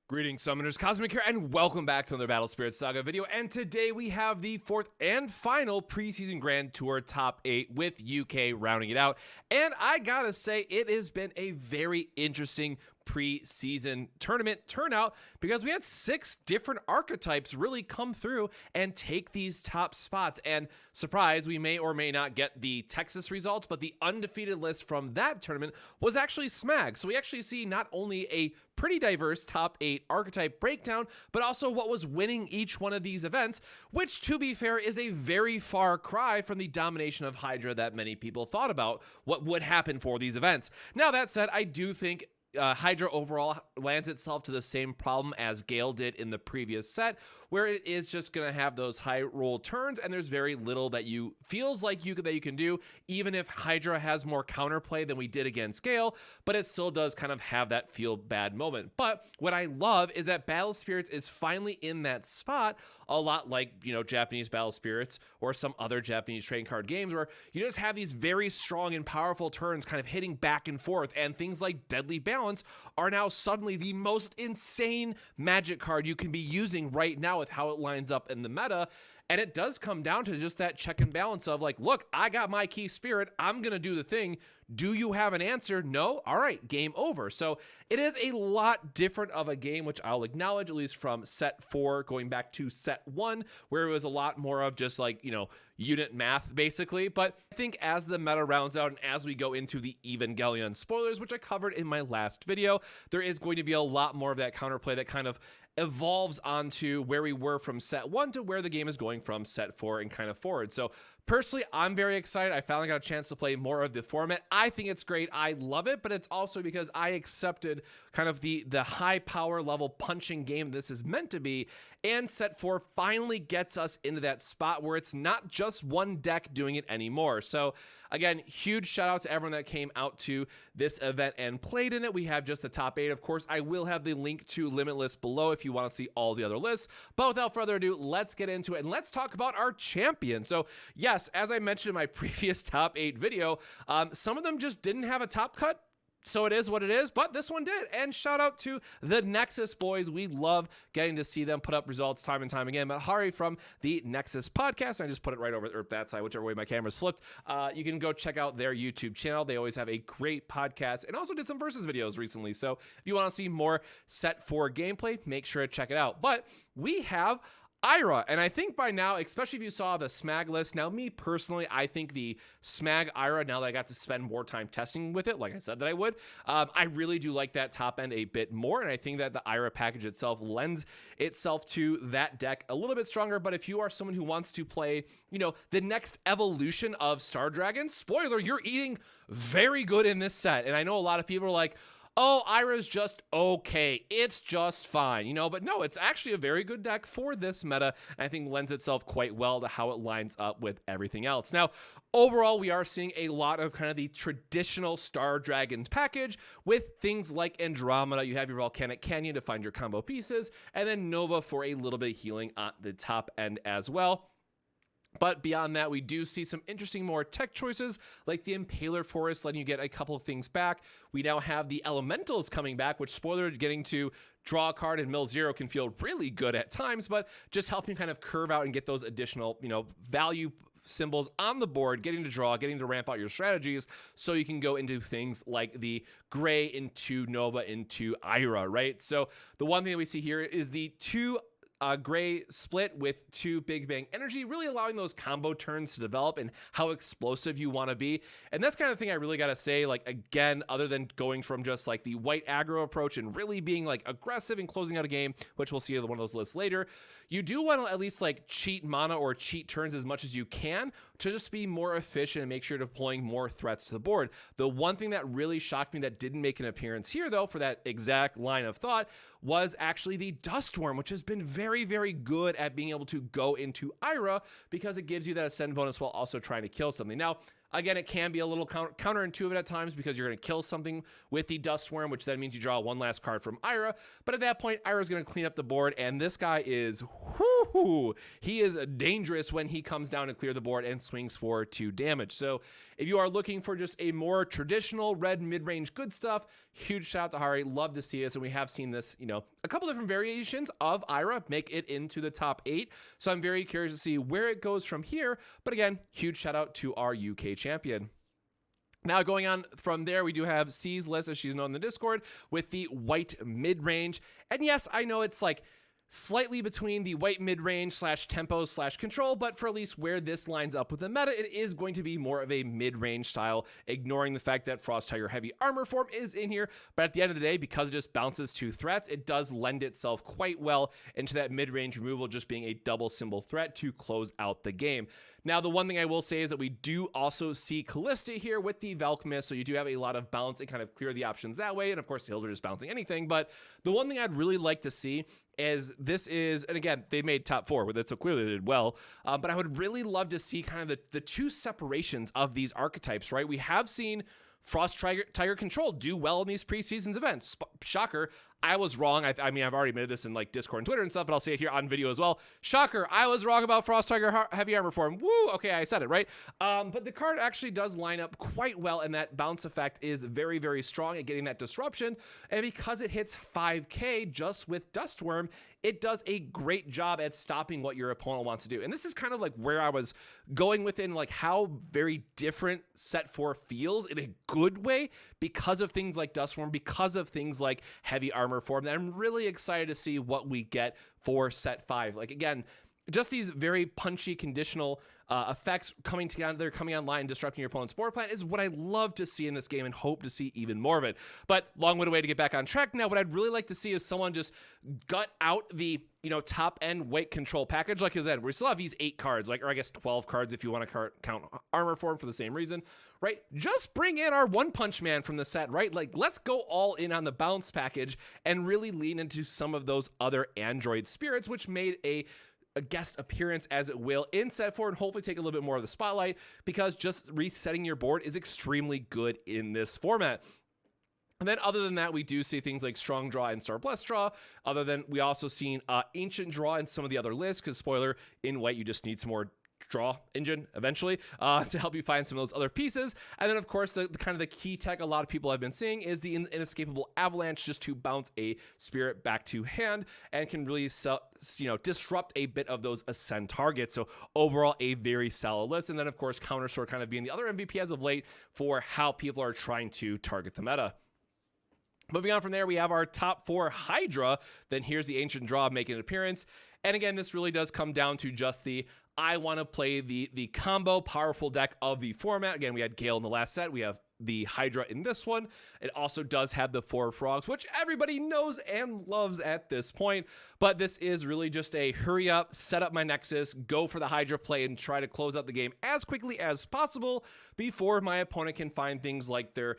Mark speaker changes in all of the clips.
Speaker 1: Greetings, Summoners. Cosmic here, and welcome back to another Battle Spirits Saga video. And today we have the fourth and final preseason Grand Tour Top 8 with UK rounding it out. And I gotta say, it has been a very interesting preseason tournament turnout because we had 6 different archetypes really come through and take these top spots. And surprise, we may or may not get the Texas results, but the undefeated list from that tournament was actually SMAG. So we actually see not only a pretty diverse top 8 archetype breakdown, but also what was winning each one of these events, which, to be fair, is a very far cry from the domination of Hydra that many people thought about what would happen for these events. Now, that said, I do think Hydra overall lands itself to the same problem as Gale did in the previous set, where it is just going to have those high roll turns, and there's very little that feels like you can do, even if Hydra has more counterplay than we did against Gale, but it still does kind of have that feel bad moment. But what I love is that Battle Spirits is finally in that spot, a lot like, Japanese Battle Spirits or some other Japanese trading card games, where you just have these very strong and powerful turns kind of hitting back and forth, and things like Deadly Balance are now suddenly the most insane magic card you can be using right now with how it lines up in the meta. And it does come down to just that check and balance of like, look, I got my key spirit, I'm gonna do the thing. Do you have an answer? No? All right, game over. So it is a lot different of a game, which I'll acknowledge, at least from set 4 going back to set 1, where it was a lot more of just like, unit math basically. But I think as the meta rounds out and as we go into the Evangelion spoilers, which I covered in my last video, there is going to be a lot more of that counterplay that kind of evolves onto where we were from set 1 to where the game is going from set 4 and kind of forward. So personally, I'm very excited. I finally got a chance to play more of the format. I think it's great. I love it, but it's also because I accepted kind of the high power level punching game this is meant to be, and set 4 finally gets us into that spot where it's not just one deck doing it anymore. So again, huge shout out to everyone that came out to this event and played in it. We have just the top 8. Of course, I will have the link to Limitless below if you want to see all the other lists. But without further ado, let's get into it and let's talk about our champion. So yes, as I mentioned in my previous top 8 video, some of them just didn't have a top cut. So it is what it is, but this one did. And shout out to the Nexus boys. We love getting to see them put up results time and time again. But Hari from the Nexus podcast, I just put it right over that side, whichever way my camera's flipped. You can go check out their YouTube channel. They always have a great podcast and also did some versus videos recently. So if you want to see more set 4 gameplay, make sure to check it out. But we have Ira, and I think by now, especially if you saw the SMAG list, now me personally, I think the SMAG Ira, now that I got to spend more time testing with it, like I said that I would, I really do like that top end a bit more, and I think that the Ira package itself lends itself to that deck a little bit stronger. But if you are someone who wants to play, the next evolution of Star Dragon, spoiler, you're eating very good in this set. And I know a lot of people are like, oh, Ira's just okay. It's just fine, but no, it's actually a very good deck for this meta. And I think lends itself quite well to how it lines up with everything else. Now, overall, we are seeing a lot of kind of the traditional Star Dragons package with things like Andromeda. You have your Volcanic Canyon to find your combo pieces, and then Nova for a little bit of healing at the top end as well. But beyond that, we do see some interesting more tech choices like the Impaler Forest, letting you get a couple of things back. We now have the Elementals coming back, which, spoiler, getting to draw a card and mill 0 can feel really good at times, but just helping kind of curve out and get those additional, value symbols on the board, getting to draw, getting to ramp out your strategies so you can go into things like the Gray into Nova into Ira, right? So the one thing that we see here is the 2 Gray split with 2 Big Bang Energy, really allowing those combo turns to develop and how explosive you want to be. And that's kind of the thing I really got to say, like, again, other than going from just like the white aggro approach and really being like aggressive and closing out a game, which we'll see in one of those lists later, you do want to at least like cheat mana or cheat turns as much as you can to just be more efficient and make sure you're deploying more threats to the board. The one thing that really shocked me that didn't make an appearance here, though, for that exact line of thought, was actually the Dustworm, which has been very, very good at being able to go into Ira because it gives you that ascend bonus while also trying to kill something. Now, again, it can be a little counterintuitive at times because you're going to kill something with the Dustworm, which then means you draw one last card from Ira. But at that point, Ira's going to clean up the board, and this guy is, whew, woo, he is dangerous when he comes down to clear the board and swings for 2 damage. So if you are looking for just a more traditional red mid-range good stuff, huge shout out to Hari. Love to see this. And we have seen this, a couple different variations of Ira make it into the top 8. So I'm very curious to see where it goes from here. But again, huge shout out to our UK champion. Now going on from there, we do have C's list, as she's known in the Discord, with the white mid-range. And yes, I know it's like slightly between the white mid-range / tempo / control, but for at least where this lines up with the meta, it is going to be more of a mid-range style, ignoring the fact that Frost Tiger heavy armor form is in here. But at the end of the day, because it just bounces 2 threats, it does lend itself quite well into that mid-range removal, just being a double symbol threat to close out the game. Now, the one thing I will say is that we do also see Callista here with the Valkymis, so you do have a lot of bounce and kind of clear the options that way, and of course, the hills are just bouncing anything, but the one thing I'd really like to see is this is, and again, they made top 4 with it, so clearly they did well, but I would really love to see kind of the 2 separations of these archetypes, right? We have seen Frost Tiger Control do well in these preseasons events. Shocker, I was wrong. I mean, I've already admitted this in like Discord and Twitter and stuff, but I'll say it here on video as well. Shocker, I was wrong about Frost Tiger Heavy Armor form. Woo, okay, I said it, right? But the card actually does line up quite well, and that bounce effect is very, very strong at getting that disruption. And because it hits 5k just with Dustworm, it does a great job at stopping what your opponent wants to do. And this is kind of like where I was going within, like how very different set 4 feels in a good way because of things like Dustworm, because of things like heavy armor form. That I'm really excited to see what we get for set 5. Like again, just these very punchy conditional effects coming together, coming online, disrupting your opponent's board plan is what I love to see in this game and hope to see even more of it. But long-winded way to get back on track now, what I'd really like to see is someone just gut out the top end weight control package like his end. We still have these 8 cards, or I guess 12 cards if you want to count armor form for the same reason, right? Just bring in our One Punch Man from the set, right? Like, let's go all in on the bounce package and really lean into some of those other android spirits, which made a guest appearance, as it will, in set 4, and hopefully take a little bit more of the spotlight, because just resetting your board is extremely good in this format. And then other than that, we do see things like Strong Draw and Star Blessed Draw. Other than, we also seen Ancient Draw in some of the other lists, because spoiler, in white, you just need some more draw engine eventually to help you find some of those other pieces. And then of course the kind of the key tech a lot of people have been seeing is the inescapable avalanche, just to bounce a spirit back to hand and can really disrupt a bit of those ascend targets. So overall, a very solid list. And then of course Counterstore kind of being the other MVP as of late for how people are trying to target the meta. Moving on from there, we have our top 4 Hydra. Then here's the Ancient Draw making an appearance. And again, this really does come down to just I want to play the combo powerful deck of the format. Again, we had Gale in the last set. We have the Hydra in this one. It also does have the 4 frogs, which everybody knows and loves at this point. But this is really just a hurry up, set up my Nexus, go for the Hydra play, and try to close out the game as quickly as possible before my opponent can find things like their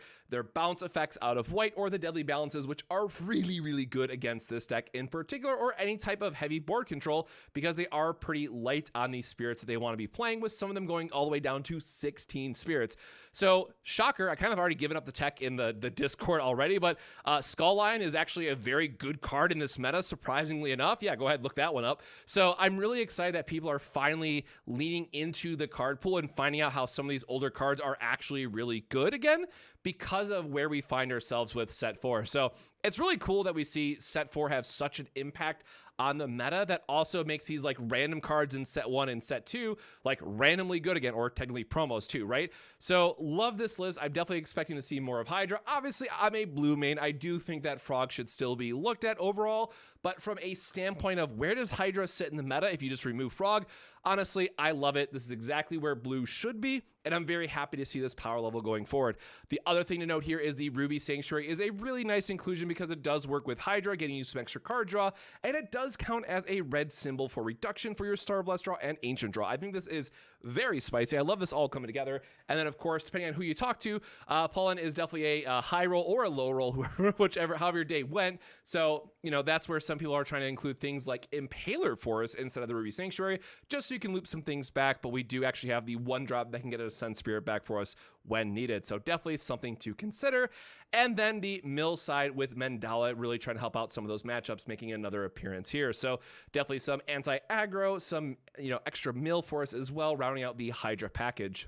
Speaker 1: bounce effects out of white or the deadly balances, which are really, really good against this deck in particular, or any type of heavy board control, because they are pretty light on these spirits that they want to be playing, with some of them going all the way down to 16 spirits. So shocker, I kind of already given up the tech in the Discord already, but Skull Lion is actually a very good card in this meta, surprisingly enough. Yeah, go ahead, look that one up. So I'm really excited that people are finally leaning into the card pool and finding out how some of these older cards are actually really good again, because of where we find ourselves with set 4. So it's really cool that we see set 4 have such an impact on the meta that also makes these like random cards in set 1 and set 2 like randomly good again, or technically promos too, right? So love this list. I'm definitely expecting to see more of Hydra. Obviously, I'm a blue main. I do think that Frog should still be looked at overall, but from a standpoint of where does Hydra sit in the meta if you just remove Frog, honestly, I love it. This is exactly where blue should be, and I'm very happy to see this power level going forward. The other thing to note here is the Ruby Sanctuary is a really nice inclusion because it does work with Hydra, getting you some extra card draw, and it does count as a red symbol for reduction for your Star Blessed Draw and Ancient Draw. I think this is very spicy. I love this all coming together. And then, of course, depending on who you talk to, Pollen is definitely a high roll or a low roll, however your day went. So, that's where some people are trying to include things like Impaler Forest instead of the Ruby Sanctuary, just so you can loop some things back. But we do actually have the 1-drop that can get us send spirit back for us when needed. So definitely something to consider. And then the mill side with Mandala really trying to help out some of those matchups, making another appearance here. So definitely some anti-aggro, some extra mill for us as well, rounding out the Hydra package.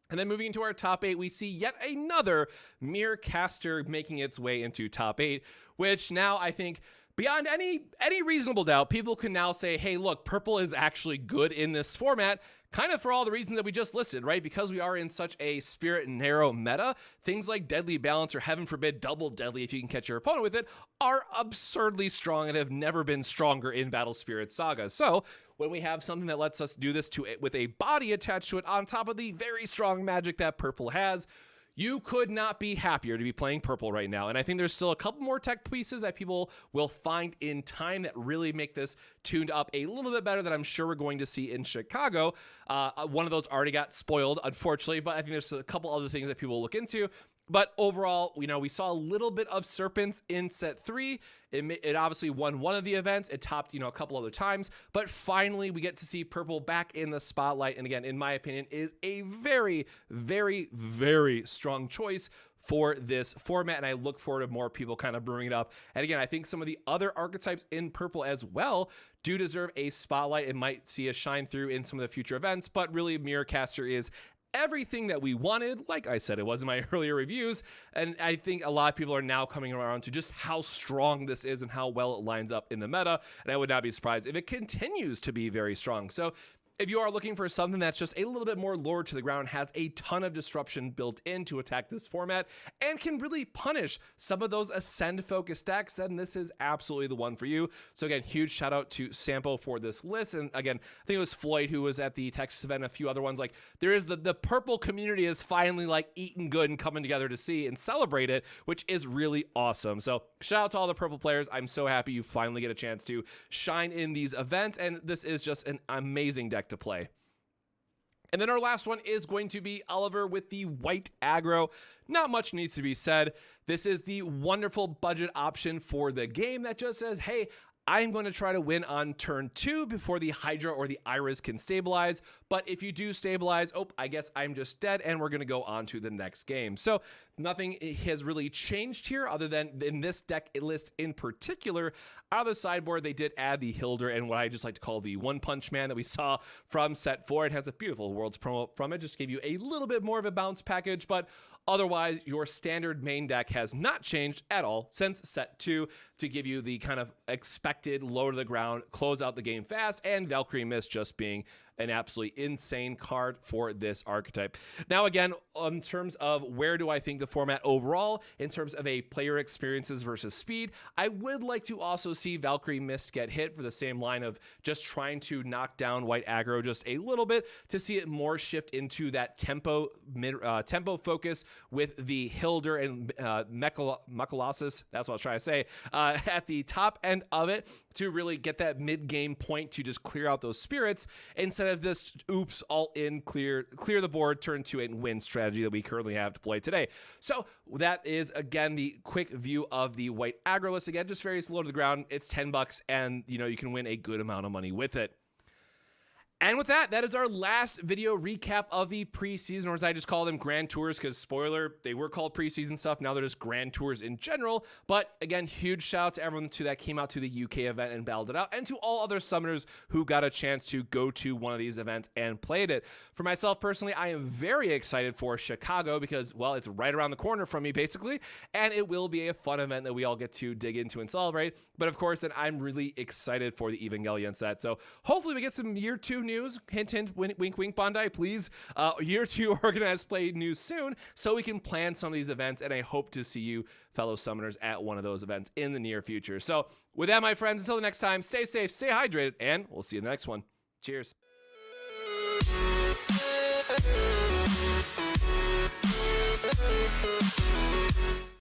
Speaker 1: And then moving into our top 8, we see yet another Mirror Caster making its way into top 8, which now I think beyond any reasonable doubt, people can now say, hey, look, purple is actually good in this format, kind of for all the reasons that we just listed, right? Because we are in such a spirit narrow meta, things like Deadly Balance or heaven forbid double deadly if you can catch your opponent with it are absurdly strong and have never been stronger in Battle Spirit Saga. So when we have something that lets us do this with a body attached to it on top of the very strong magic that purple has, you could not be happier to be playing purple right now. And I think there's still a couple more tech pieces that people will find in time that really make this tuned up a little bit better that I'm sure we're going to see in Chicago. One of those already got spoiled, unfortunately, but I think there's a couple other things that people will look into. But overall, we saw a little bit of Serpents in set 3. It obviously won one of the events. It topped, a couple other times. But finally, we get to see purple back in the spotlight. And again, in my opinion, is a very, very, very strong choice for this format. And I look forward to more people kind of brewing it up. And again, I think some of the other archetypes in purple as well do deserve a spotlight. It might see a shine through in some of the future events. But really, Mirror Caster is everything that we wanted. Like I said, it was in my earlier reviews, and I think a lot of people are now coming around to just how strong this is and how well it lines up in the meta, and I would not be surprised if it continues to be very strong. So if you are looking for something that's just a little bit more lowered to the ground, has a ton of disruption built in to attack this format, and can really punish some of those ascend-focused decks, then this is absolutely the one for you. So again, huge shout out to Sampo for this list. And again, I think it was Floyd who was at the Texas event, a few other ones. Like, there is the purple community is finally like eating good and coming together to see and celebrate it, which is really awesome. So shout out to all the purple players. I'm so happy you finally get a chance to shine in these events, and this is just an amazing deck to play. And then our last one is going to be Oliver with the white aggro. Not much needs to be said. This is the wonderful budget option for the game that just says, hey, I'm going to try to win on turn 2 before the Hydra or the Iris can stabilize. But if you do stabilize, I guess I'm just dead, and we're going to go on to the next game. So nothing has really changed here other than in this deck list in particular. Out of the sideboard, they did add the Hilder and what I just like to call the One Punch Man that we saw from set 4. It has a beautiful Worlds promo from it. Just gave you a little bit more of a bounce package, but otherwise, your standard main deck has not changed at all since set 2 to give you the kind of expected low to the ground, close out the game fast, and Valkyrie Mist just being an absolutely insane card for this archetype. Now, again, in terms of where do I think the format overall, in terms of a player experiences versus speed, I would like to also see Valkyrie Mist get hit for the same line of just trying to knock down white aggro just a little bit to see it more shift into that tempo focus with the Hilder and Mechalosis, that's what I was trying to say, at the top end of it to really get that mid-game point to just clear out those spirits instead of this oops, all in, clear the board, turn to it and win strategy that we currently have to play today. So that is, again, the quick view of the white aggro list. Again, just very low to the ground. It's $10 and you can win a good amount of money with it. And with that, that is our last video recap of the preseason, or as I just call them, Grand Tours, because spoiler, they were called preseason stuff. Now they're just Grand Tours in general. But again, huge shout out to everyone that came out to the UK event and battled it out, and to all other summoners who got a chance to go to one of these events and played it. For myself personally, I am very excited for Chicago because, well, it's right around the corner from me, basically, and it will be a fun event that we all get to dig into and celebrate. But of course, then I'm really excited for the Evangelion set. So hopefully we get some year 2 news. Hint, hint, wink, wink, Bandai, please. Year 2 organized play news soon so we can plan some of these events, and I hope to see you, fellow summoners, at one of those events in the near future. So with that, my friends, until the next time, stay safe, stay hydrated, and we'll see you in the next one. Cheers.